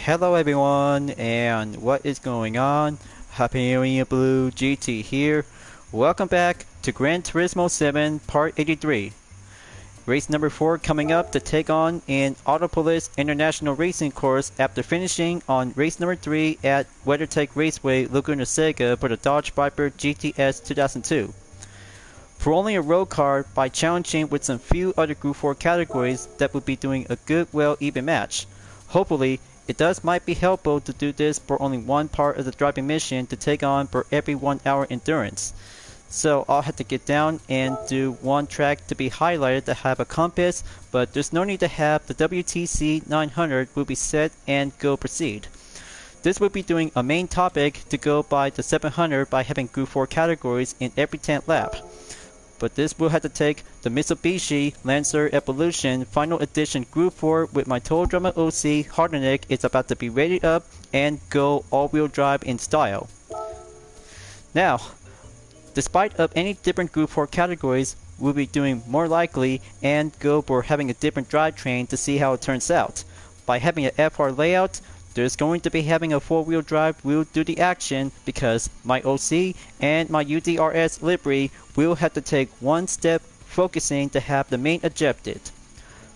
Hello everyone, and what is going on? Hyperion-Blue-GT here. Welcome back to Gran Turismo 7 Part 83. Race number 4 coming up to take on in Autopolis International Racing Course after finishing on race number 3 at WeatherTech Raceway Laguna Seca for the Dodge Viper GTS 2002. For only a road car, by challenging with some few other Group 4 categories that would be doing a good, even match. Hopefully, it might be helpful to do this for only one part of the driving mission to take on for every 1 hour endurance. So I'll have to get down and do one track to be highlighted to have a compass, but there's no need to have the WTC 900 will be set and go proceed. This will be doing a main topic to go by the 700 by having Group 4 categories in every 10th lap. But this will have to take the Mitsubishi Lancer Evolution Final Edition Group 4 with my Total Drama OC Hardeneck is about to be ready up and go all-wheel drive in style. Now, despite of any different Group 4 categories, we'll be doing more likely and go for having a different drivetrain to see how it turns out. By having an FR layout, there's going to be having a 4-wheel drive will do the action because my OC and my UDRS livery will have to take one step focusing to have the main objective.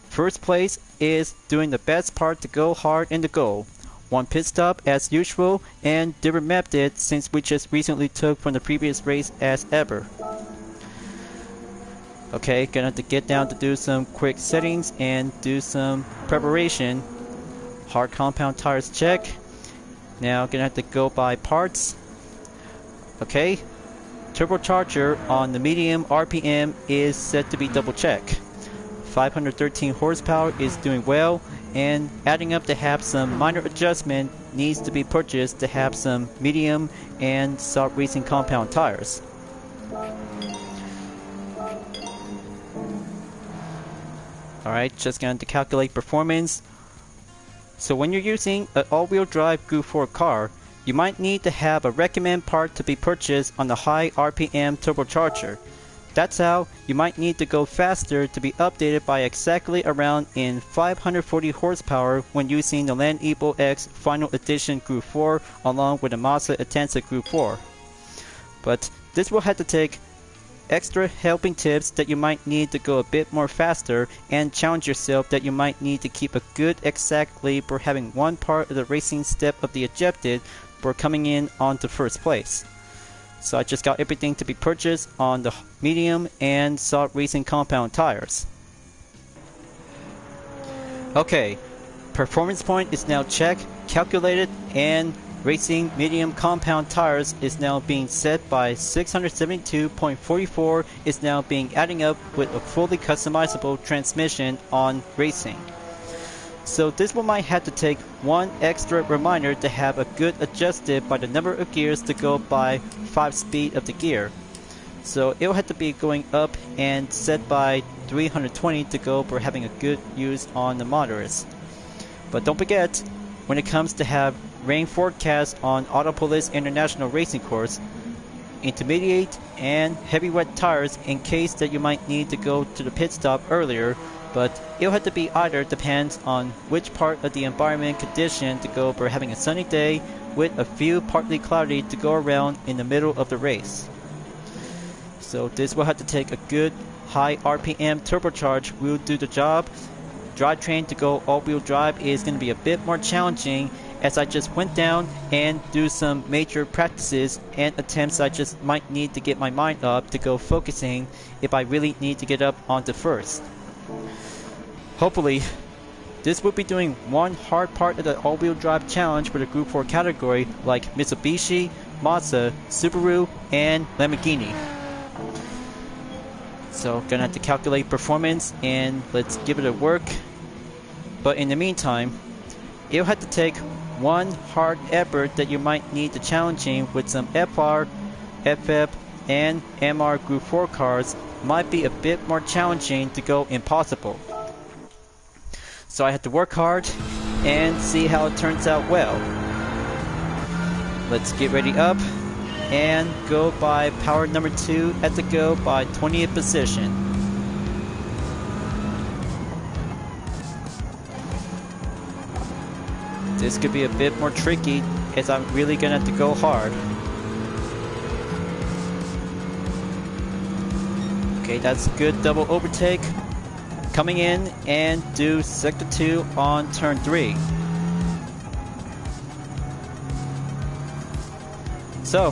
First place is doing the best part to go hard in the goal. One pit stop as usual and different method since we just recently took from the previous race as ever. Okay, gonna have to get down to do some quick settings and do some preparation. Hard compound tires check. Now gonna have to go by parts. Okay, turbocharger on the medium RPM is set to be double check. 513 horsepower is doing well, and adding up to have some minor adjustment needs to be purchased to have some medium and soft racing compound tires. Alright, just going to calculate performance. So when you're using an all-wheel drive Group 4 car, you might need to have a recommend part to be purchased on the high RPM turbocharger. That's how you might need to go faster to be updated by exactly around in 540 horsepower when using the Land Evo X Final Edition Group 4 along with the Mazda Atenza Group 4. But this will have to take extra helping tips that you might need to go a bit more faster and challenge yourself that you might need to keep a good exactly for having one part of the racing step of the objective for coming in onto first place. So I just got everything to be purchased on the medium and soft racing compound tires. Okay, performance point is now checked, calculated, and racing medium compound tires is now being set by 672.44 is now being adding up with a fully customizable transmission on racing. So this one might have to take one extra reminder to have a good adjusted by the number of gears to go by 5 speed of the gear. So it will have to be going up and set by 320 to go for having a good use on the moderates. But don't forget, when it comes to have rain forecast on Autopolis International Racing Course, intermediate and heavy wet tires in case that you might need to go to the pit stop earlier, but it'll have to be either depends on which part of the environment condition to go for having a sunny day with a few partly cloudy to go around in the middle of the race. So this will have to take a good high RPM turbocharge will do the job. Drivetrain to go all-wheel drive is going to be a bit more challenging as I just went down and do some major practices and attempts I just might need to get my mind up to go focusing if I really need to get up onto first. Hopefully, this will be doing one hard part of the all-wheel drive challenge for the Group 4 category like Mitsubishi, Mazda, Subaru, and Lamborghini. So gonna have to calculate performance and let's give it a work. But in the meantime, it'll have to take one hard effort that you might need to challenging with some FR, FF, and MR Group 4 cars might be a bit more challenging to go impossible. So I have to work hard and see how it turns out well. Let's get ready up and go by power number 2 at the go by 20th position. This could be a bit more tricky as I'm really gonna have to go hard. Okay, that's a good double overtake. Coming in and do sector 2 on turn 3. So,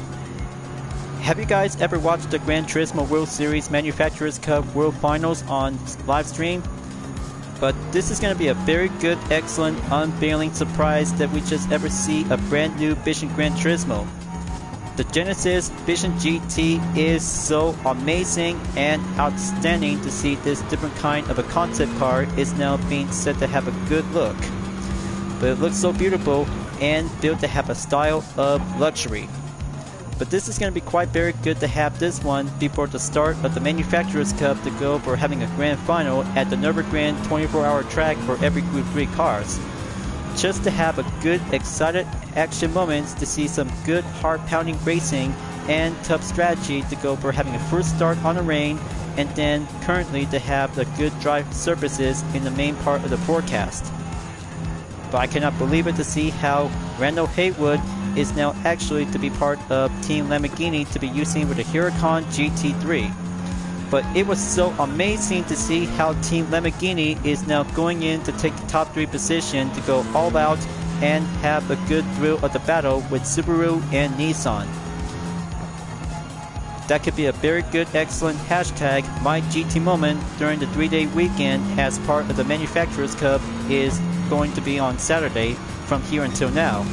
have you guys ever watched the Gran Turismo World Series Manufacturers Cup World Finals on live stream? But this is going to be a very good, excellent, unveiling surprise that we just ever see a brand new Vision Gran Turismo. The Genesis Vision GT is so amazing and outstanding to see this different kind of a concept car is now being said to have a good look. But it looks so beautiful and built to have a style of luxury. But this is going to be quite very good to have this one before the start of the Manufacturers Cup to go for having a grand final at the Nürburgring 24-hour track for every Group 3 cars. Just to have a good, excited action moments to see some good heart-pounding racing and tough strategy to go for having a first start on the rain and then currently to have the good drive surfaces in the main part of the forecast. But I cannot believe it to see how Randall Haywood is now actually to be part of Team Lamborghini to be using with the Huracan GT3. But it was so amazing to see how Team Lamborghini is now going in to take the top 3 position to go all out and have a good thrill of the battle with Subaru and Nissan. That could be a very good, excellent hashtag MyGT moment during the 3-day weekend as part of the Manufacturers Cup is going to be on Saturday from here until now.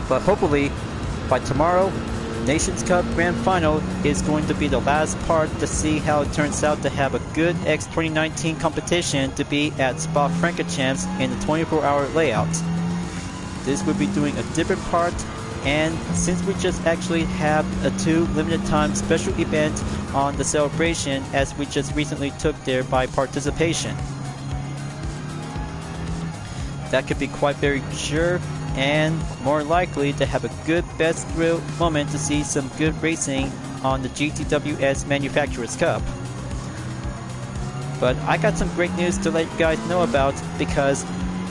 But hopefully by tomorrow, Nations Cup Grand Final is going to be the last part to see how it turns out to have a good X2019 competition to be at Spa-Francorchamps in the 24-hour layout. This will be doing a different part, and since we just actually have a 2 limited time special event on the celebration as we just recently took there by participation. That could be quite very sure and more likely to have a good best thrill moment to see some good racing on the GTWS Manufacturers Cup. But I got some great news to let you guys know about because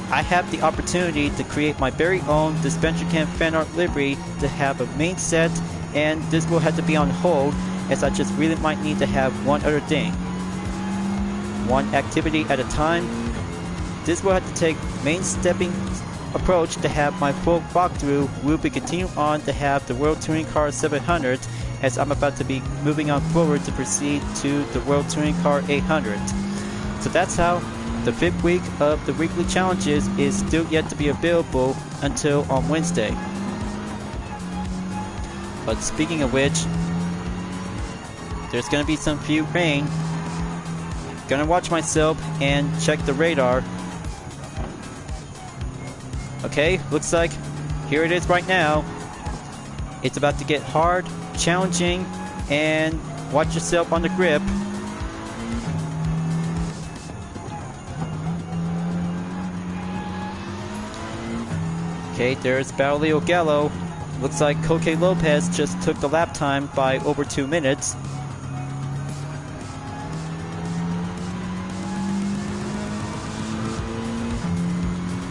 I have the opportunity to create my very own Dispenser Camp fan art livery to have a main set, and this will have to be on hold as I just really might need to have one other thing. One activity at a time. This will have to take main stepping approach to have my full walkthrough. We'll be continuing on to have the World Touring Car 700 as I'm about to be moving on forward to proceed to the World Touring Car 800. So that's how the 5th week of the weekly challenges is still yet to be available until on Wednesday. But speaking of which, there's gonna be some few rain. Gonna watch myself and check the radar. Okay, looks like here it is right now. It's about to get hard, challenging, and watch yourself on the grip. Okay, there's Basilio Gallo. Looks like Coque Lopez just took the lap time by over 2 minutes.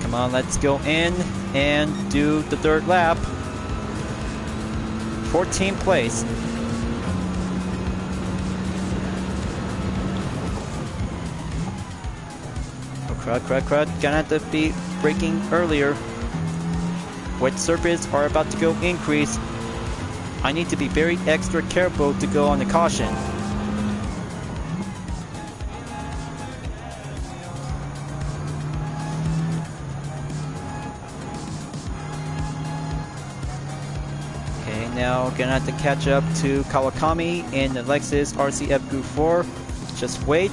Come on, let's go in and do the 3rd lap. 14th place. Oh, crud. Gonna have to be braking earlier. Wet surface are about to go increase. I need to be very extra careful to go on the caution. Now gonna have to catch up to Kawakami in the Lexus RCF Group 4. Just wait.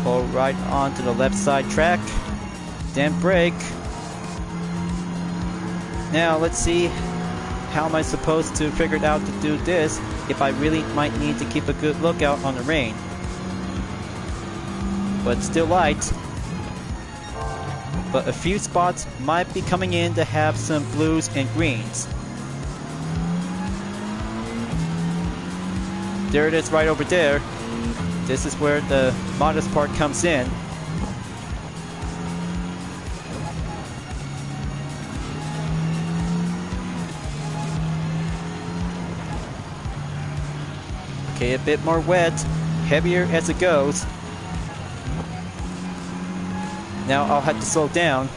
Pull right onto the left side track. Then brake. Now let's see how am I supposed to figure it out to do this if I really might need to keep a good lookout on the rain. But still light. But a few spots might be coming in to have some blues and greens. There it is right over there. This is where the modest part comes in. Okay, a bit more wet, heavier as it goes. Now I'll have to slow down.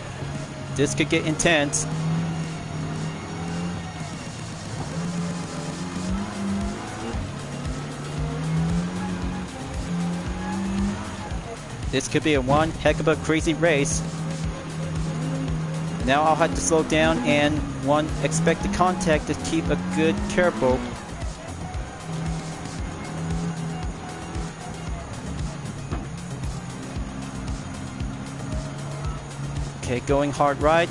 This could get intense. This could be a one heck of a crazy race. Now I'll have to slow down and expect the contact to keep a good careful. Okay, going hard right.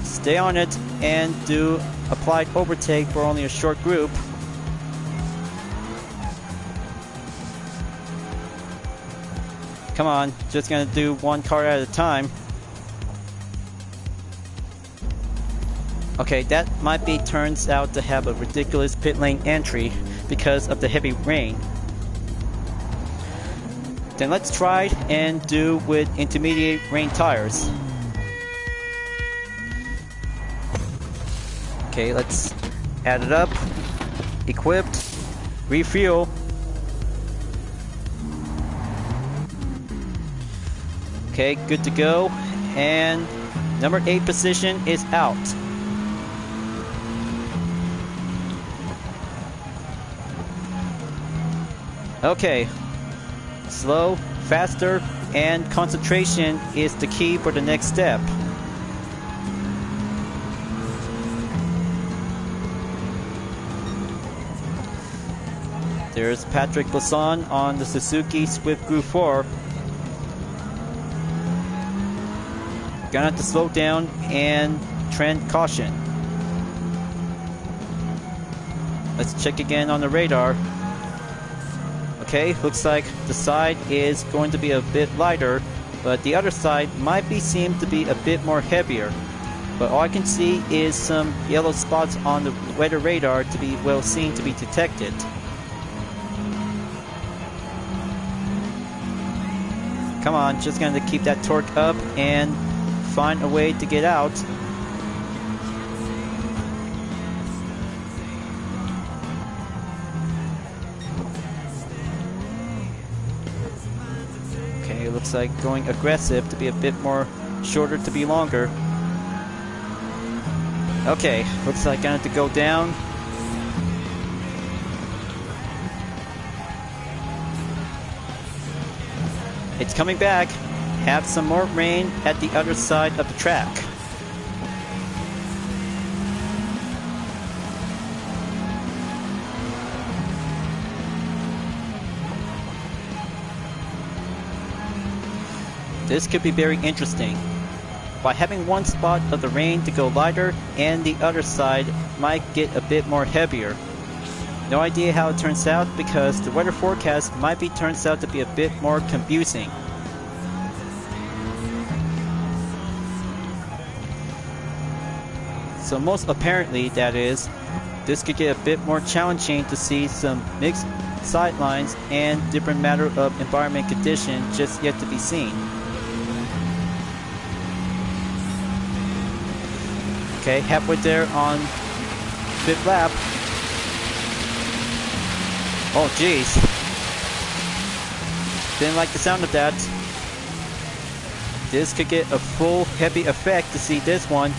Stay on it and do applied overtake for only a short group. Come on, just gonna do one car at a time. Okay, that turns out to have a ridiculous pit lane entry because of the heavy rain. Then let's try and do with intermediate rain tires. Okay, let's add it up. Equipped. Refuel. Okay, good to go. And number 8 position is out. Okay, slow, faster, and concentration is the key for the next step. There's Patrick Blasson on the Suzuki Swift Group 4. Gonna have to slow down and tread caution. Let's check again on the radar. Okay, looks like the side is going to be a bit lighter, but the other side might seem to be a bit more heavier. But all I can see is some yellow spots on the weather radar to be well seen to be detected. Come on, just gonna keep that torque up and find a way to get out. Okay, looks like going aggressive to be a bit more shorter to be longer. Okay, looks like I have to go down. It's coming back. Have some more rain at the other side of the track. This could be very interesting. By having one spot of the rain to go lighter and the other side might get a bit more heavier. No idea how it turns out because the weather forecast turns out to be a bit more confusing. So most apparently, that is, this could get a bit more challenging to see some mixed sidelines and different matter of environment condition just yet to be seen. Okay, halfway there on fifth lap. Oh geez. Didn't like the sound of that. This could get a full heavy effect to see this one.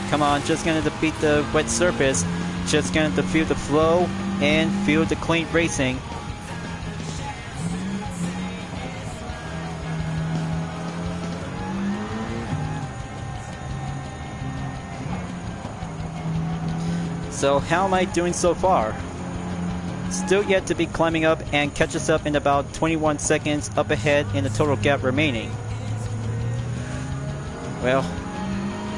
Come on, just gonna defeat the wet surface. Just gonna feel the flow and feel the clean racing. So how am I doing so far? Still yet to be climbing up and catch us up in about 21 seconds up ahead in the total gap remaining. Well,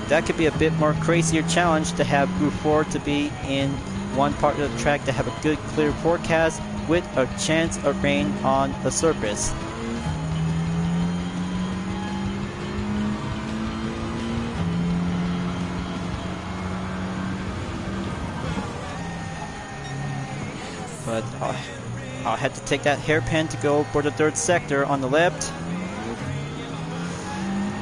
that could be a bit more crazier challenge to have Group 4 to be in one part of the track to have a good clear forecast with a chance of rain on the surface. But I'll have to take that hairpin to go for the third sector on the left.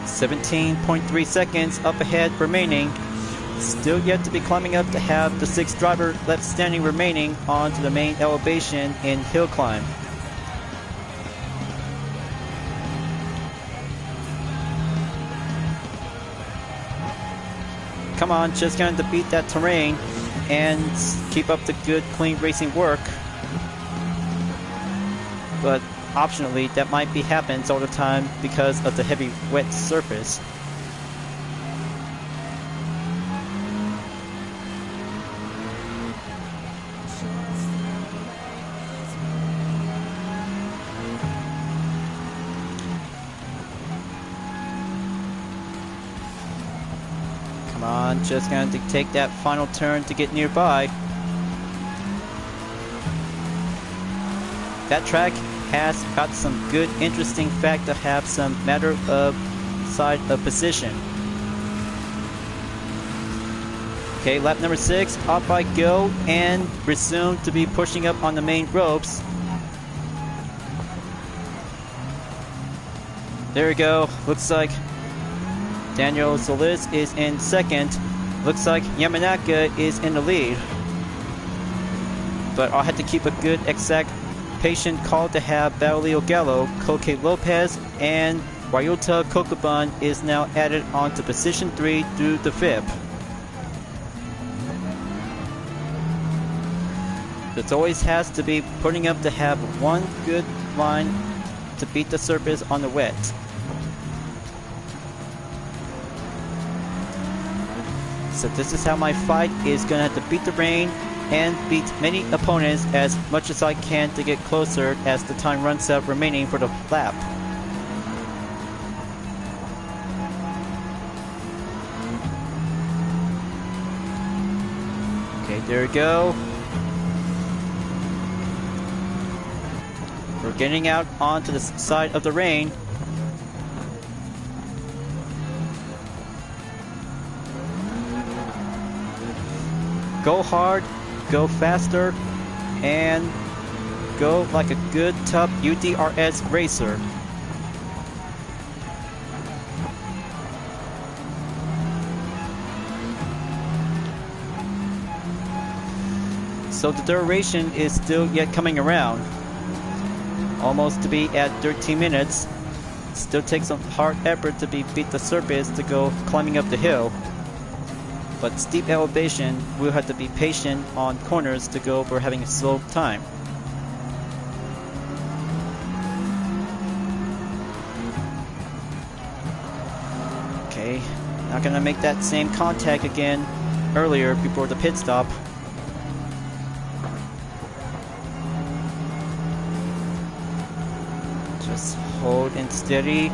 17.3 seconds up ahead remaining. Still yet to be climbing up to have the 6th driver left standing remaining onto the main elevation in hill climb. Come on, just going to beat that terrain and keep up the good, clean racing work. But optionally, that might be happens all the time because of the heavy, wet surface. Come on, just going to take that final turn to get nearby. That track has got some good, interesting fact to have some matter of side of position. Okay, lap number 6, off I go and resume to be pushing up on the main ropes. There we go. Looks like Daniel Solis is in 2nd. Looks like Yamanaka is in the lead. But I'll have to keep a good, exact, patient call to have Basilio Gallo, Koke Lopez, and Ryota Kokuban is now added onto position 3 through the FIP. It always has to be putting up to have one good line to beat the surface on the wet. So this is how my fight is going to have to beat the rain and beat many opponents as much as I can to get closer as the time runs out remaining for the lap. Okay, there we go. We're getting out onto the side of the rain. Go hard, go faster, and go like a good tough UDRS racer. So the duration is still yet coming around. Almost to be at 13 minutes. Still takes some hard effort to beat the surface to go climbing up the hill. But steep elevation, we'll have to be patient on corners to go for having a slow time. Okay, not gonna make that same contact again earlier before the pit stop. Just hold and steady.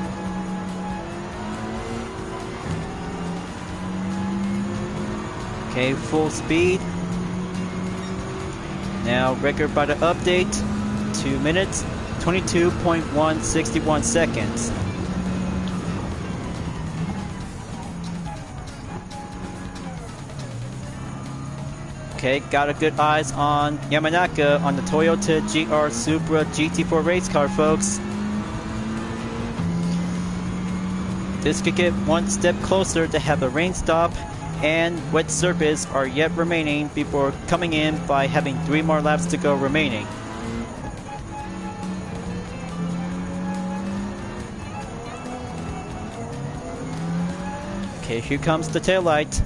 Okay, full speed. Now record by the update, 2 minutes, 22.161 seconds. Okay, got a good eyes on Yamanaka on the Toyota GR Supra GT4 race car, folks. This could get one step closer to have a rain stop, and wet surface are yet remaining before coming in by having 3 more laps to go remaining. Okay, here comes the taillight.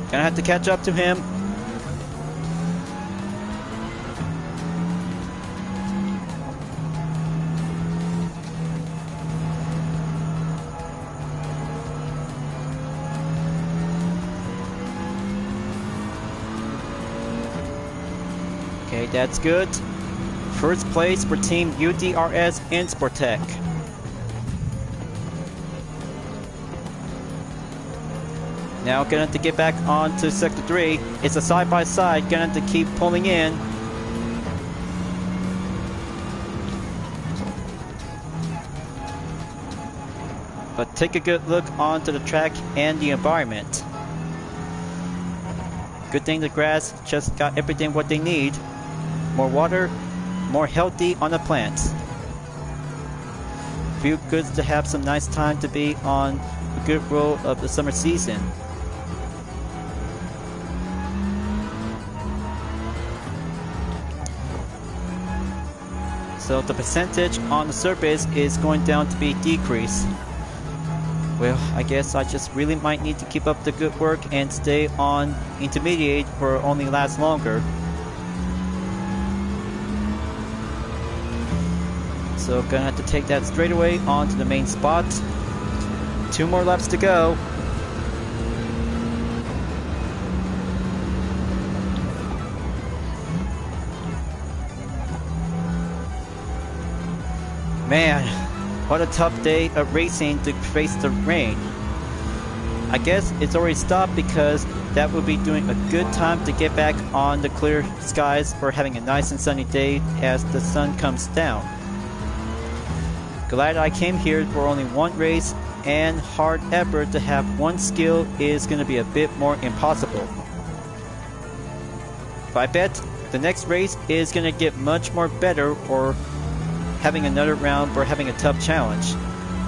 Gonna have to catch up to him. Okay, that's good. First place for Team UDRS in Sportec. Now gonna have to get back onto Sector 3. It's a side-by-side, gonna have to keep pulling in. But take a good look onto the track and the environment. Good thing the grass just got everything what they need. More water, more healthy on the plants. Feel good to have some nice time to be on a good roll of the summer season. So the percentage on the surface is going down to be decreased. Well, I guess I just really might need to keep up the good work and stay on intermediate for only last longer. So gonna have to take that straightaway onto the main spot. 2 more laps to go. Man, what a tough day of racing to face the rain. I guess it's already stopped because that would be doing a good time to get back on the clear skies for having a nice and sunny day as the sun comes down. Glad I came here for only one race, and hard effort to have one skill is going to be a bit more impossible. But I bet the next race is going to get much more better, or having another round for having a tough challenge.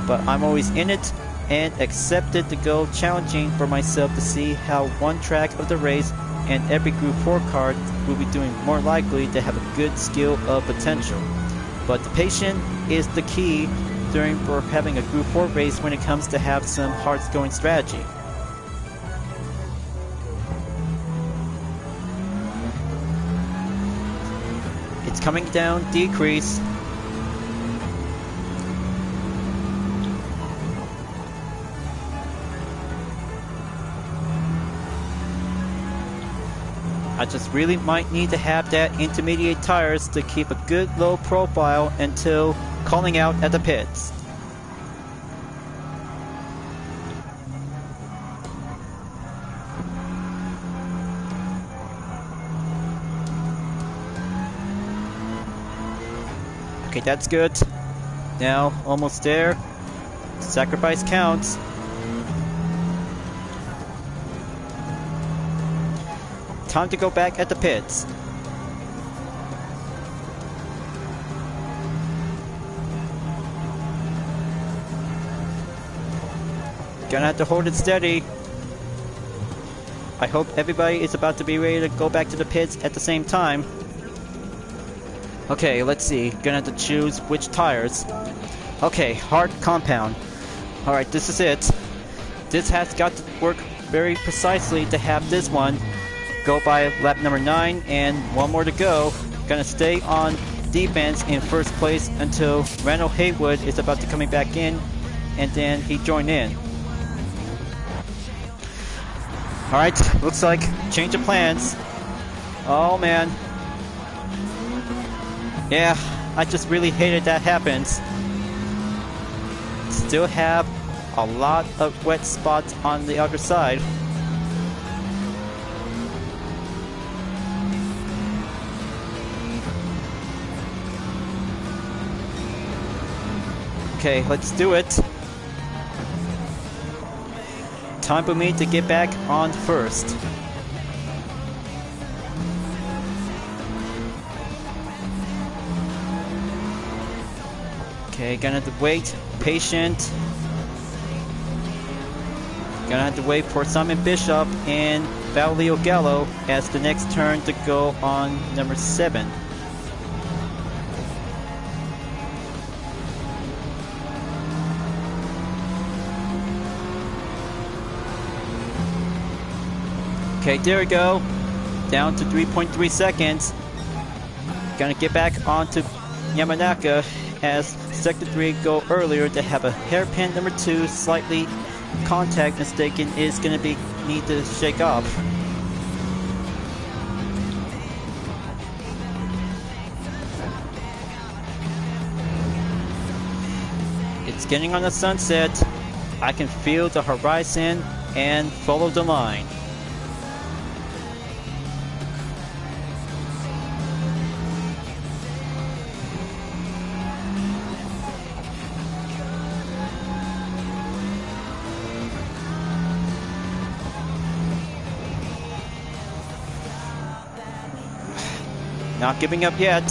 But I'm always in it and accepted to go challenging for myself to see how one track of the race and every Group 4 car will be doing more likely to have a good skill of potential. But the patience is the key during for having a Group 4 race when it comes to have some hard-going strategy. It's coming down, decrease. I just really might need to have that intermediate tires to keep a good low profile until calling out at the pits. Okay, that's good. Now, almost there. Sacrifice counts. Time to go back at the pits. Gonna have to hold it steady. I hope everybody is about to be ready to go back to the pits at the same time. Okay, let's see. Gonna have to choose which tires. Okay, hard compound. Alright, this is it. This has got to work very precisely to have this one go by lap number 9, and one more to go. Gonna stay on defense in first place until Randall Haywood is about to coming back in, and then he joined in. Alright, looks like change of plans. Oh man. Yeah, I just really hated that happens. Still have a lot of wet spots on the other side. Okay, let's do it. Time for me to get back on first. Okay, gonna have to wait. Patient. Gonna have to wait for Simon Bishop and Valio Gallo as the next turn to go on number 7. Okay, there we go. Down to 3.3 seconds. Gonna get back onto Yamanaka as sector 3 go earlier to have a hairpin number 2 slightly contact mistaken is gonna be need to shake off. It's getting on the sunset. I can feel the horizon and follow the line. Not giving up yet.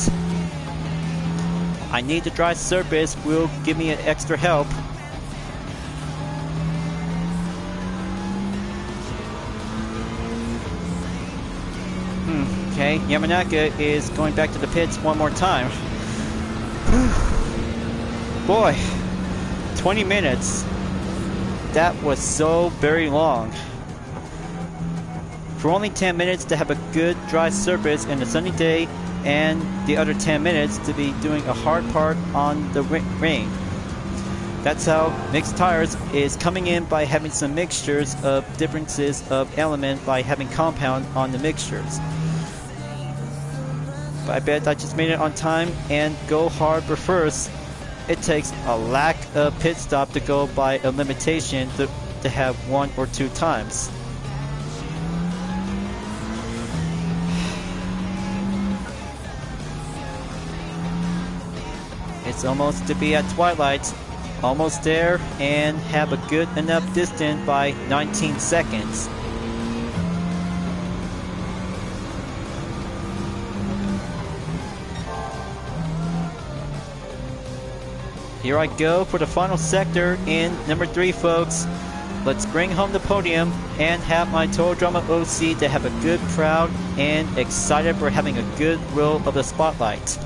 I need the dry surface will give me an extra help. Okay, Yamanaka is going back to the pits one more time. Boy, 20 minutes. That was so very long. For only 10 minutes to have a good dry surface in a sunny day, and the other 10 minutes to be doing a hard part on the rain. That's how mixed tires is coming in by having some mixtures of differences of element by having compound on the mixtures. But I bet I just made it on time and go hard for first. It takes a lack of pit stop to go by a limitation to have 1 or 2 times. It's almost to be at twilight. Almost there, and have a good enough distance by 19 seconds. Here I go for the final sector in number 3, folks. Let's bring home the podium and have my Total Drama OC to have a good crowd and excited for having a good roll of the spotlight.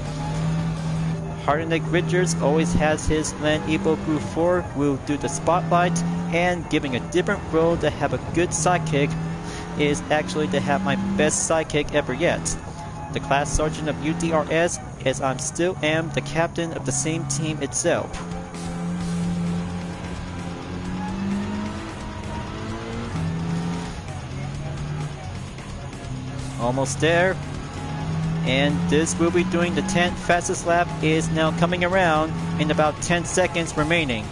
Hardeneck Richards always has his Land Evo Group 4 will do the spotlight, and giving a different role to have a good sidekick is actually to have my best sidekick ever yet. The class sergeant of UDRS, as I still am the captain of the same team itself. Almost there. And this will be doing the 10th fastest lap is now coming around in about 10 seconds remaining.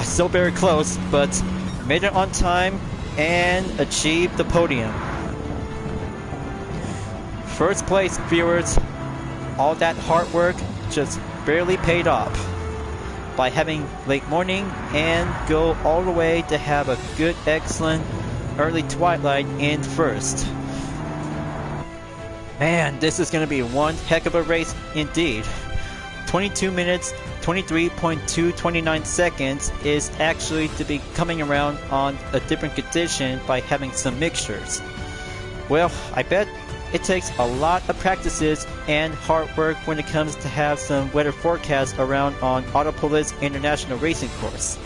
So very close, but made it on time and achieved the podium. First place, viewers. All that hard work just barely paid off by having late morning and go all the way to have a good, excellent early twilight in first. Man, this is going to be one heck of a race indeed. 22 minutes, 23.229 seconds is actually to be coming around on a different condition by having some mixtures. Well, I bet it takes a lot of practices and hard work when it comes to have some weather forecasts around on Autopolis International Racing Course.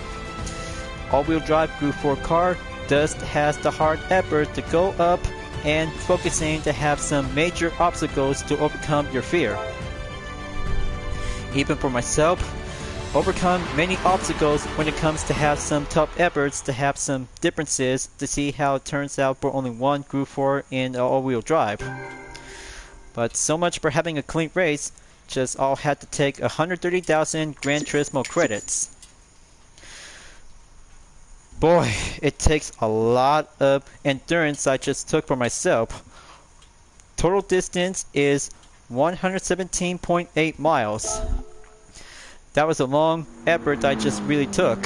All-wheel drive Group 4 car does has the hard effort to go up and focusing to have some major obstacles to overcome your fear. Even for myself, overcome many obstacles when it comes to have some tough efforts to have some differences to see how it turns out for only one Group 4 in all-wheel drive. But so much for having a clean race, just all had to take 130,000 Gran Turismo credits. Boy, it takes a lot of endurance I just took for myself. Total distance is 117.8 miles. That was a long effort I just really took.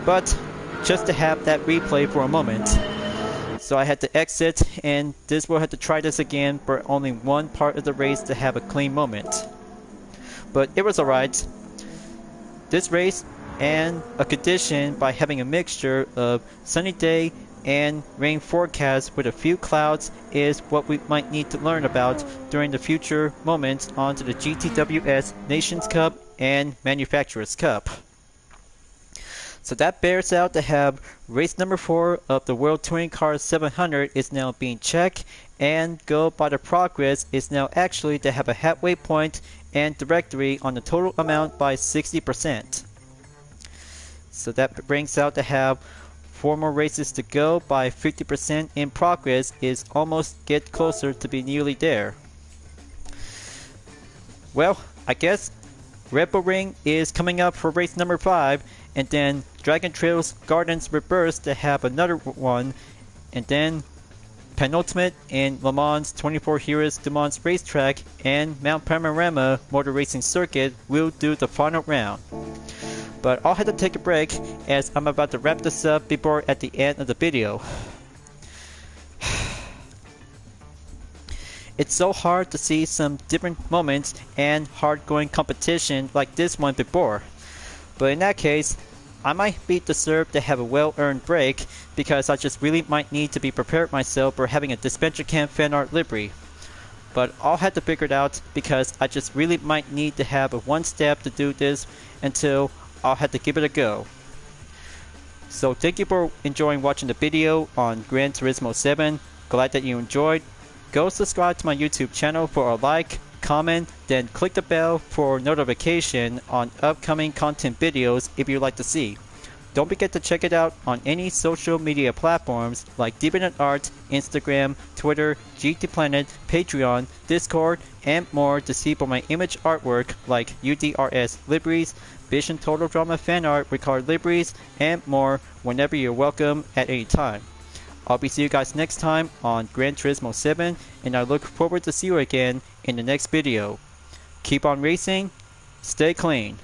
But just to have that replay for a moment. So I had to exit, and this will have to try this again for only one part of the race to have a clean moment. But it was alright. This race and a condition by having a mixture of sunny day and rain forecast with a few clouds is what we might need to learn about during the future moments onto the GTWS Nations Cup and Manufacturers Cup. So that bears out to have race number 4 of the World Touring Car 700 is now being checked, and go by the progress is now actually to have a halfway point and directory on the total amount by 60%. So that brings out to have 4 more races to go by 50% in progress is almost get closer to be nearly there. Well, I guess Red Bull Ring is coming up for race number 5, and then Dragon Trails Gardens Reverse to have another one, and then penultimate in Le Mans 24 Heroes Du Mans Racetrack and Mount Panorama Motor Racing Circuit will do the final round. But I'll have to take a break as I'm about to wrap this up before at the end of the video. It's so hard to see some different moments and hard-going competition like this one before. But in that case, I might be deserved to have a well-earned break because I just really might need to be prepared myself for having a dispenser camp fan art livery. But I'll have to figure it out because I just really might need to have a one step to do this until I'll have to give it a go. So thank you for enjoying watching the video on Gran Turismo 7. Glad that you enjoyed. Go subscribe to my YouTube channel for a like, comment, then click the bell for notification on upcoming content videos if you'd like to see. Don't forget to check it out on any social media platforms like DeviantArt, Instagram, Twitter, GT Planet, Patreon, Discord, and more to see for my image artwork like UDRS liveries, Vision Total Drama fan art, Ricard liveries, and more whenever you're welcome at any time. I'll be seeing you guys next time on Gran Turismo 7, and I look forward to see you again in the next video. Keep on racing, stay clean.